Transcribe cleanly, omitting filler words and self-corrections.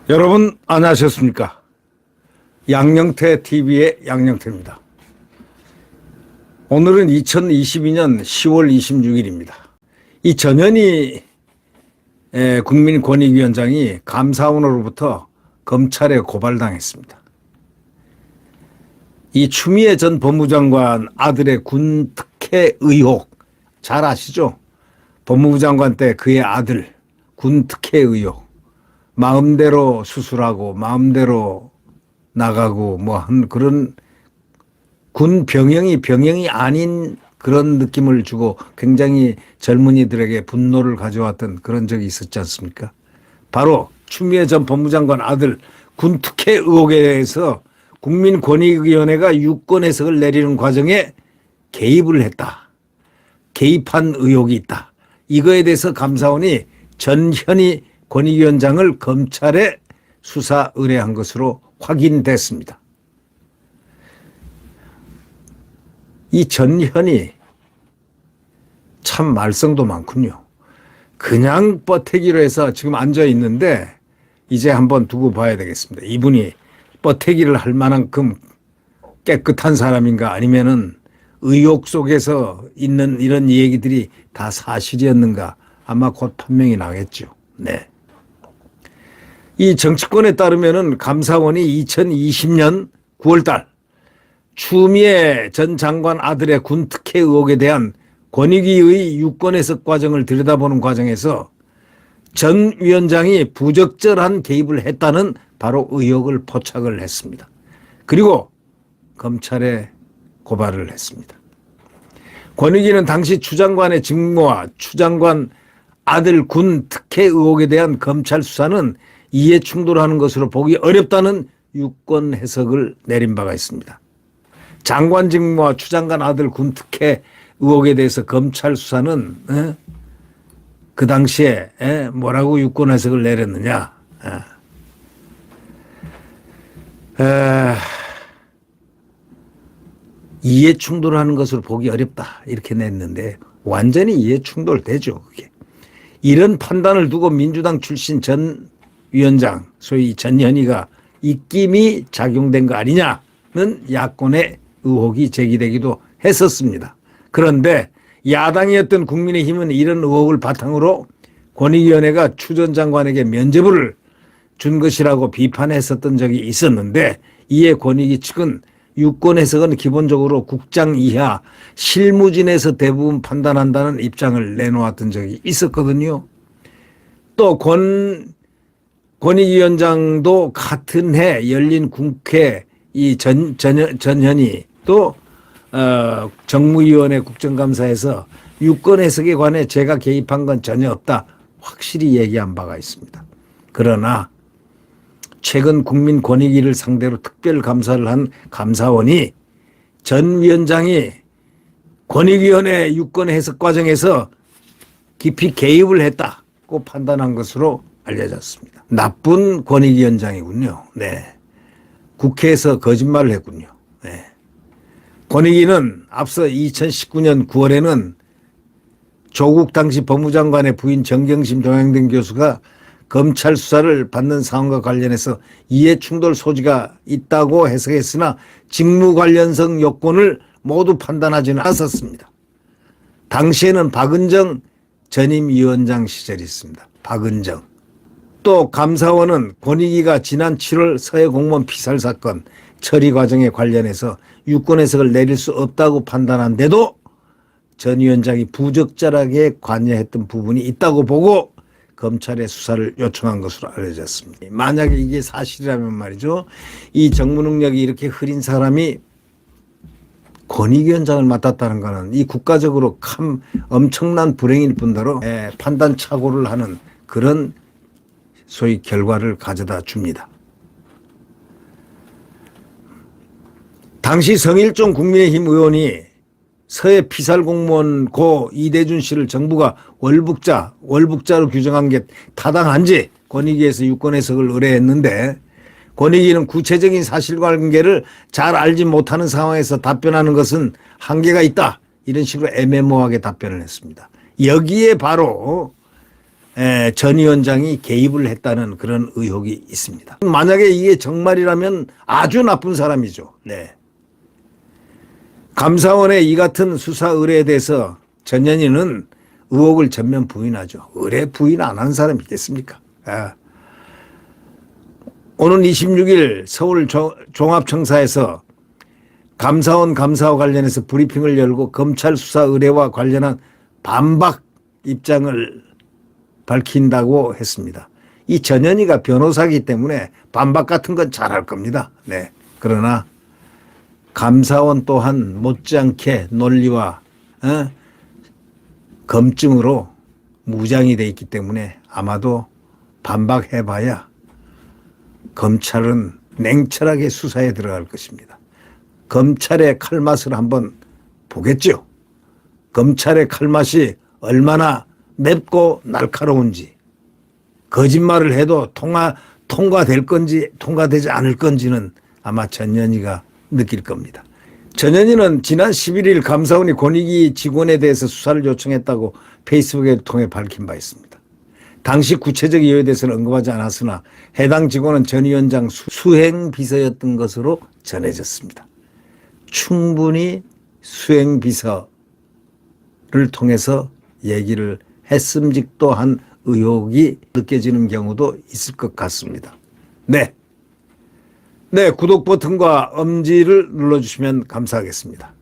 여러분 안녕하셨습니까? 양영태 TV의 양영태입니다. 오늘은 2022년 10월 26일입니다. 이 전현희 국민권익위원장이 감사원으로부터 검찰에 고발당했습니다. 이 추미애 전 법무장관 아들의 군 특혜 의혹 잘 아시죠? 법무부 장관 때 그의 아들 군 특혜 의혹, 마음대로 수술하고 마음대로 나가고 뭐 한 그런 군 병영이 아닌 그런 느낌을 주고 굉장히 젊은이들에게 분노를 가져왔던 그런 적이 있었지 않습니까? 바로 추미애 전 법무장관 아들 군 특혜 의혹에 대해서 국민권익위원회가 유권 해석을 내리는 과정에 개입을 했다. 개입한 의혹이 있다. 이거에 대해서 감사원이 전현희 권익위원장을 검찰에 수사 의뢰한 것으로 확인됐습니다. 이 전현희 참 말썽도 많군요. 그냥 뻗태기로 해서 지금 앉아 있는데 이제 한번 두고 봐야 되겠습니다. 이분이 뻗태기를 할 만큼 깨끗한 사람인가 아니면은 의혹 속에서 있는 이런 얘기들이 다 사실이었는가 아마 곧 판명이 나겠죠. 네. 이 정치권에 따르면은 감사원이 2020년 9월달 추미애 전 장관 아들의 군 특혜 의혹에 대한 권익위의 유권 해석 과정을 들여다보는 과정에서 전 위원장이 부적절한 개입을 했다는 바로 의혹을 포착을 했습니다. 그리고 검찰에 고발을 했습니다. 권익위는 당시 추 장관의 직무와 추 장관 아들 군 특혜 의혹에 대한 검찰 수사는 이해 충돌하는 것으로 보기 어렵다는 유권 해석을 내린 바가 있습니다. 장관 직무와 추 장관 아들 군 특혜 의혹에 대해서 검찰 수사는 그 당시에 뭐라고 유권 해석을 내렸느냐. 이해 충돌하는 것으로 보기 어렵다 이렇게 냈는데 완전히 이해 충돌되죠. 그게. 이런 판단을 두고 민주당 출신 전 위원장 소위 전현희가 입김이 작용된 거 아니냐는 야권의 의혹이 제기되기도 했었습니다. 그런데 야당이었던 국민의힘은 이런 의혹을 바탕으로 권익위원회가 추 전 장관에게 면죄부를 준 것이라고 비판했었던 적이 있었는데 이에 권익위 측은 유권 해석은 기본적으로 국장 이하 실무진에서 대부분 판단한다는 입장을 내놓았던 적이 있었거든요. 또 권익위원장도 같은 해 열린 국회 이 전현희 또 정무위원회 국정감사에서 유권 해석에 관해 제가 개입한 건 전혀 없다 확실히 얘기한 바가 있습니다. 그러나 최근 국민권익위를 상대로 특별감사를 한 감사원이 전 위원장이 권익위원회 유권 해석 과정에서 깊이 개입을 했다고 판단한 것으로 알려졌습니다. 나쁜 권익위원장이군요. 네. 국회에서 거짓말을 했군요. 네. 권익위는 앞서 2019년 9월에는 조국 당시 법무장관의 부인 정경심 동양대 교수가 검찰 수사를 받는 상황과 관련해서 이해 충돌 소지가 있다고 해석했으나 직무 관련성 요건을 모두 판단하지는 않았습니다. 당시에는 박은정 전임위원장 시절이 있습니다. 박은정. 또 감사원은 권익위가 지난 7월 서해 공무원 피살 사건 처리 과정에 관련해서 유권 해석을 내릴 수 없다고 판단한데도 전 위원장이 부적절하게 관여했던 부분이 있다고 보고 검찰에 수사를 요청한 것으로 알려졌습니다. 만약에 이게 사실이라면 말이죠. 이 정무 능력이 이렇게 흐린 사람이 권익위원장을 맡았다는 것은 이 국가적으로 참 엄청난 불행일 뿐더러 판단 착오를 하는 그런 소위 결과를 가져다 줍니다. 당시 성일종 국민의힘 의원이 서해 피살 공무원 고 이대준 씨를 정부가 월북자로 규정한 게 타당한지 권익위에서 유권 해석을 의뢰했는데 권익위는 구체적인 사실관계를 잘 알지 못하는 상황에서 답변하는 것은 한계가 있다. 이런 식으로 애매모호하게 답변을 했습니다. 여기에 바로 전 위원장이 개입을 했다는 그런 의혹이 있습니다. 만약에 이게 정말이라면 아주 나쁜 사람이죠. 네. 감사원의 이 같은 수사 의뢰에 대해서 전현희는 의혹을 전면 부인하죠. 의뢰 부인 안 하는 사람이 있겠습니까? 오는 26일 서울 종합청사에서 감사원 감사와 관련해서 브리핑을 열고 검찰 수사 의뢰와 관련한 반박 입장을 밝힌다고 했습니다. 이 전현희가 변호사이기 때문에 반박 같은 건 잘할 겁니다. 네. 그러나 감사원 또한 못지않게 논리와 검증으로 무장이 돼 있기 때문에 아마도 반박해봐야 검찰은 냉철하게 수사에 들어갈 것입니다. 검찰의 칼맛을 한번 보겠죠. 검찰의 칼맛이 얼마나 맵고 날카로운지, 거짓말을 해도 통과될 건지 통과되지 않을 건지는 아마 전현희가 느낄 겁니다. 전현희는 지난 11일 감사원이 권익위 직원에 대해서 수사를 요청했다고 페이스북에 통해 밝힌 바 있습니다. 당시 구체적 이유에 대해서는 언급하지 않았으나 해당 직원은 전 위원장 수행비서였던 것으로 전해졌습니다. 충분히 수행비서를 통해서 얘기를 했음직도 한 의혹이 느껴지는 경우도 있을 것 같습니다. 네. 네, 구독 버튼과 엄지를 눌러주시면 감사하겠습니다.